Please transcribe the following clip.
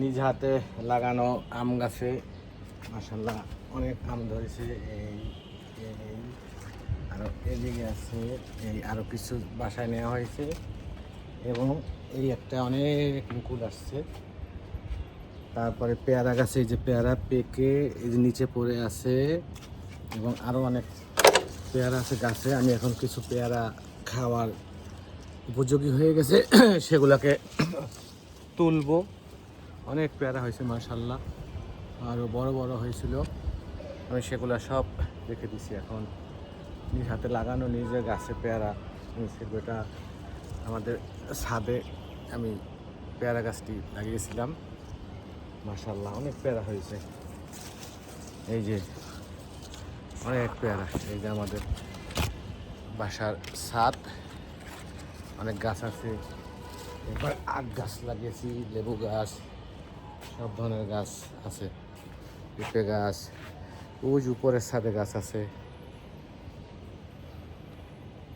নিজ হাতে লাগানো আম গাছে মাশাআল্লাহ অনেক আম ধরেছে। এই এই আরও এদিকে আছে, এই আরও কিছু বাসায় নেওয়া হয়েছে এবং এই একটা অনেক মুকুল আসছে। তারপরে পেয়ারা গাছে এই যে পেয়ারা পেকে এই যে নিচে পড়ে আছে এবং আরও অনেক পেয়ারা আছে গাছে। আমি এখন কিছু পেয়ারা খাওয়ার উপযোগী হয়ে গেছে সেগুলোকে তুলবো। অনেক পেয়ারা হয়েছে মাশাআল্লাহ, আরও বড় বড় হয়েছিল। আমি সেগুলো সব রেখে দিছি। এখন নিজ হাতে লাগানো নিজের গাছে পেয়ারা নিচে বেটা আমাদের ছাদে আমি পেয়ারা গাছটি লাগিয়েছিলাম। মাশাআল্লাহ অনেক পেয়ারা হয়েছে। এই যে অনেক পেয়ারা, এই যে আমাদের বাসার ছাদ, অনেক গাছ আছে। এবার আখ গাছ লাগিয়েছি, লেবু গাছ, সব ধরনের গাছ আছে, পেঁপে গাছ, ওই উপরের ছাদে গাছ আছে।